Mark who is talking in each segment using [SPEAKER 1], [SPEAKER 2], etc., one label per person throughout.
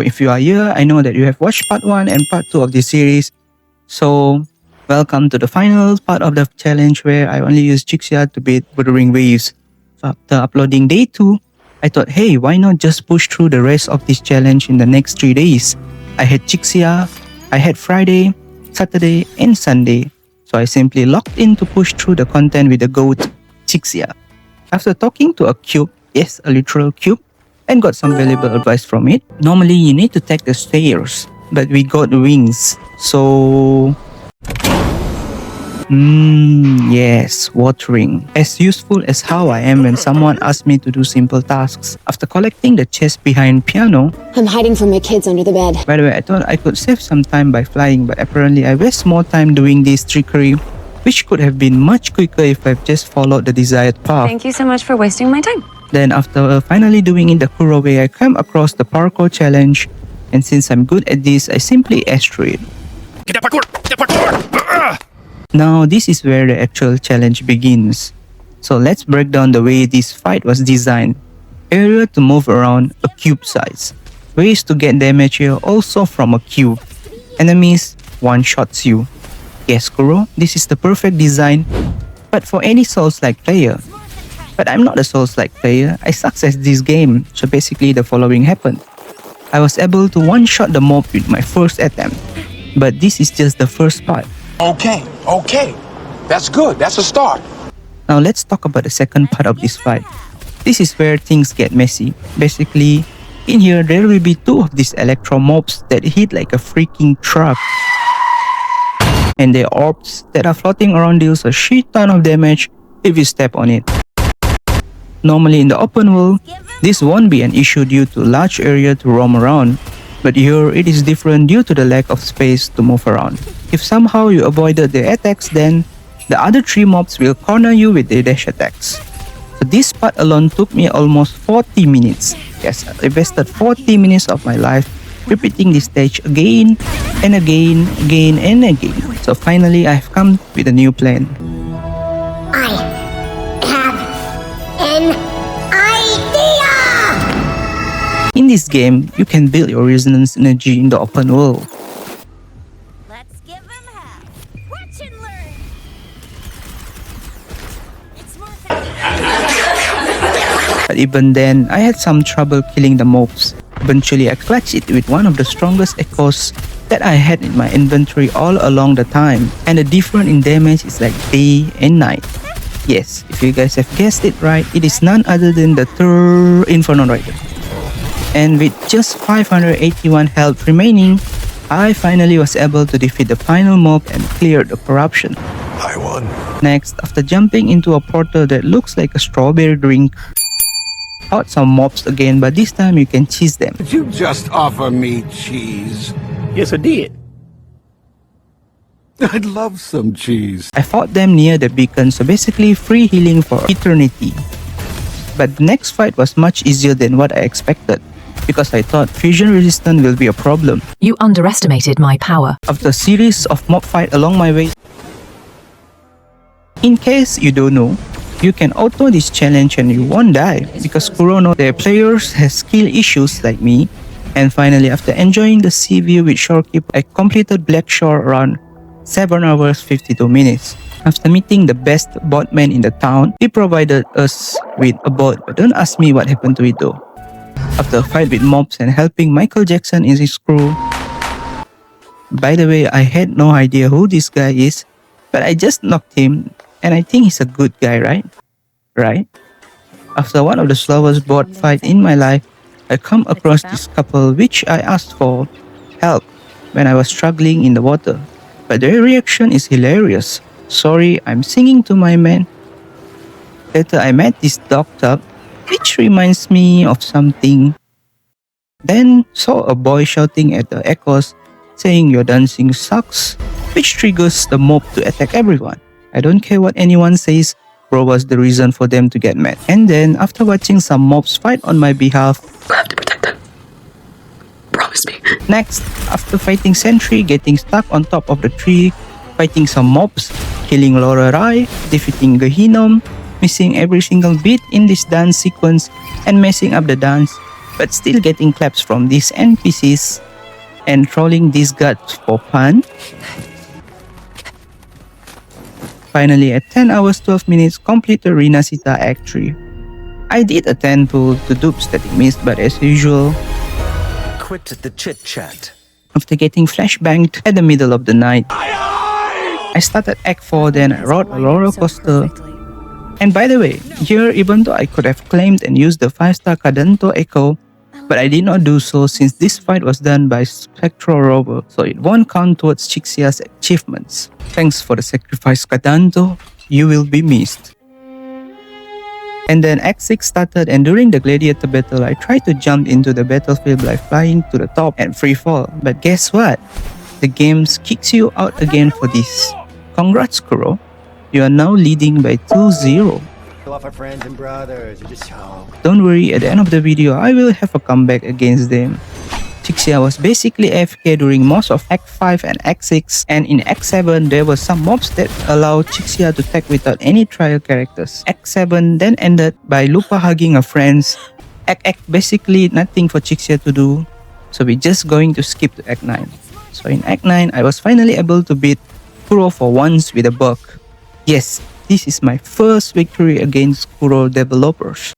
[SPEAKER 1] if you are here, I know that you have watched part 1 and part 2 of this series. So, welcome to the final part of the challenge where I only use Chixia to beat Wuthering Waves. So after uploading day 2, I thought, hey, why not just push through the rest of this challenge in the next 3 days? I had Chixia, I had Friday, Saturday, and Sunday. So I simply logged in to push through the content with the GOAT, Chixia. After talking to a cube, yes, a literal cube, and got some valuable advice from it. Normally, you need to take the stairs, but we got wings. So... yes, watering. As useful as how I am when someone asks me to do simple tasks. After collecting the chest behind piano,
[SPEAKER 2] I'm hiding from my kids under the bed.
[SPEAKER 1] By the way, I thought I could save some time by flying, but apparently I waste more time doing this trickery, which could have been much quicker if I've just followed the desired path.
[SPEAKER 3] Thank you so much for wasting my time.
[SPEAKER 1] Then after finally doing it the Kuro way, I came across the parkour challenge, and since I'm good at this, I simply ash through it.
[SPEAKER 4] Get that parkour! Get that parkour!
[SPEAKER 1] Now this is where the actual challenge begins. So let's break down the way this fight was designed. Area to move around a cube size. Ways to get damage here also from a cube. Enemies one-shots you. Yes, Kuro, this is the perfect design, but for any Souls-like player. But I'm not a Souls-like player, I suck at this game, so basically the following happened. I was able to one-shot the mob with my first attempt, but this is just the first part.
[SPEAKER 4] Okay. That's good. That's a start.
[SPEAKER 1] Now let's talk about the second part of this fight. This is where things get messy. Basically, in here there will be 2 of these electro mobs that hit like a freaking truck. And their orbs that are floating around deals a shit ton of damage if you step on it. Normally in the open world, this won't be an issue due to large area to roam around, but here it is different due to the lack of space to move around. If somehow you avoided their attacks, then the other 3 mobs will corner you with their dash attacks. So this part alone took me almost 40 minutes. Yes, I invested 40 minutes of my life repeating this stage again and again and again. So finally I've come with a new plan.
[SPEAKER 5] I have an idea!
[SPEAKER 1] In this game, you can build your resonance energy in the open world.
[SPEAKER 5] Let's give him half. Watch and learn. It's more
[SPEAKER 1] But even then, I had some trouble killing the mobs. Eventually, I clutched it with one of the strongest echoes that I had in my inventory all along the time. And the difference in damage is like day and night. Yes, if you guys have guessed it right, it is none other than the third Inferno Rider. And with just 581 health remaining, I finally was able to defeat the final mob and clear the corruption.
[SPEAKER 4] I won.
[SPEAKER 1] Next, after jumping into a portal that looks like a strawberry drink, fought some mobs again, but this time you can cheese them.
[SPEAKER 6] Did you just offer me cheese?
[SPEAKER 7] Yes, I did.
[SPEAKER 6] I'd love some cheese.
[SPEAKER 1] I fought them near the beacon, so basically free healing for eternity. But the next fight was much easier than what I expected, because I thought fusion resistance will be a problem.
[SPEAKER 8] You underestimated my power.
[SPEAKER 1] After a series of mob fights along my way, in case you don't know, you can auto this challenge and you won't die, because Kuro knows their players have skill issues like me. And finally, after enjoying the sea view with Shorekeep, I completed Blackshore around 7 hours 52 minutes. After meeting the best boatman in the town, he provided us with a boat, but don't ask me what happened to it though. After a fight with mobs and helping Michael Jackson and his crew. By the way, I had no idea who this guy is, but I just knocked him, and I think he's a good guy, right? Right? After one of the slowest boat fights in my life, I come across this couple which I asked for help when I was struggling in the water. But their reaction is hilarious. Sorry, I'm singing to my man. Later, I met this dog tub, which reminds me of something. Then saw a boy shouting at the echoes, saying your dancing sucks, which triggers the mob to attack everyone. I don't care what anyone says, bro was the reason for them to get mad. And then, after watching some mobs fight on my behalf,
[SPEAKER 8] I have to protect them. Promise me.
[SPEAKER 1] next, after fighting Sentry, getting stuck on top of the tree, fighting some mobs, killing Laura Rai, defeating Gehinom, missing every single beat in this dance sequence, and messing up the dance. but still getting claps from these NPCs and trolling these guards for fun. Finally, at 10 hours 12 minutes, completed Rinascita Act 3. I did a 10 pull to dupe Static Mist, but as usual,
[SPEAKER 3] Quit the chit-chat.
[SPEAKER 1] after getting flashbanged at the middle of the night, I started Act 4, then I rode a roller coaster. And by the way, here even though I could have claimed and used the 5-star Cadanto Echo, but I did not do so since this fight was done by Spectral Rover, so it won't count towards Chixia's achievements. Thanks for the sacrifice, Cadanto, you will be missed. And then Act 6 started, and during the gladiator battle, I tried to jump into the battlefield by flying to the top and free fall. But guess what? The game kicks you out again for this. Congrats, Kuro. You are now leading by 2-0.
[SPEAKER 7] Off our friends and brothers. You're just
[SPEAKER 1] Don't worry, at the end of the video, I will have a comeback against them. Chixia was basically AFK during most of Act 5 and Act 6, and in Act 7, there were some mobs that allowed Chixia to tag without any trial characters. Act 7 then ended by Lupa hugging her friends. Act basically nothing for Chixia to do, so we're just going to skip to Act 9. So in Act 9, I was finally able to beat Kuro for once with a bug. Yes, this is my first victory against Kuro developers.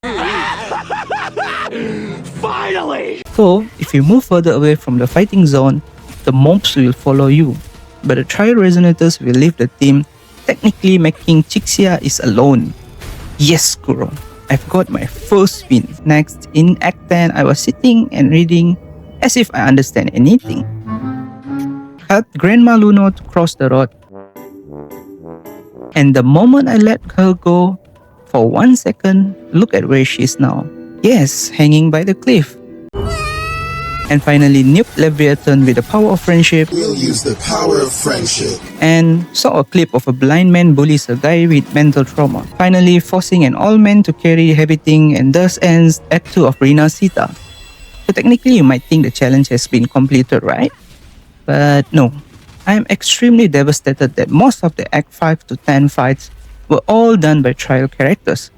[SPEAKER 4] Finally!
[SPEAKER 1] So, if you move further away from the fighting zone, the mobs will follow you, but the trial resonators will leave the team, technically making Chixia is alone. Yes, Kuro, I've got my first win. Next, in Act 10, I was sitting and reading as if I understand anything. Helped Grandma Luno to cross the road, and the moment I let her go, for 1 second, look at where she is now. Yes, hanging by the cliff. And finally, nuked Leviathan with the power of friendship.
[SPEAKER 9] We'll use the power of friendship.
[SPEAKER 1] And saw a clip of a blind man bullies a guy with mental trauma, finally forcing an old man to carry everything, and thus ends Act 2 of Rinascita. So technically, you might think the challenge has been completed, right? But no. I am extremely devastated that most of the Act 5 to 10 fights were all done by trial characters.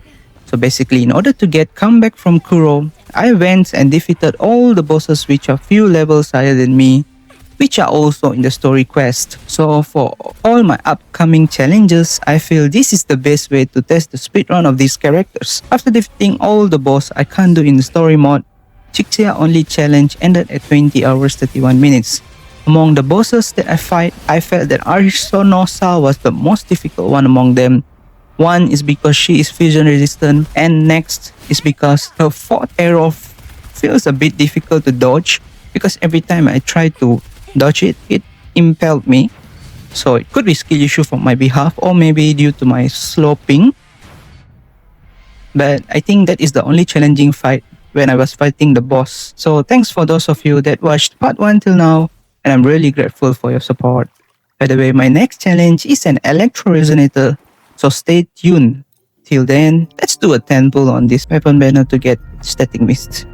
[SPEAKER 1] So basically, in order to get comeback from Kuro, I went and defeated all the bosses which are few levels higher than me, which are also in the story quest. So for all my upcoming challenges, I feel this is the best way to test the speedrun of these characters. After defeating all the boss I can't do in the story mode, Chixia only challenge ended at 20 hours 31 minutes. Among the bosses that I fight, I felt that Aristonosa was the most difficult one among them. One is because she is fusion resistant, and next is because her 4th arrow feels a bit difficult to dodge because every time I try to dodge it, it impelled me. So it could be skill issue from my behalf, or maybe due to my slow ping. But I think that is the only challenging fight when I was fighting the boss. So thanks for those of you that watched part 1 till now, and I'm really grateful for your support. By the way, my next challenge is an electro resonator, so stay tuned. Till then, let's do a 10 pull on this weapon banner to get Static Mist.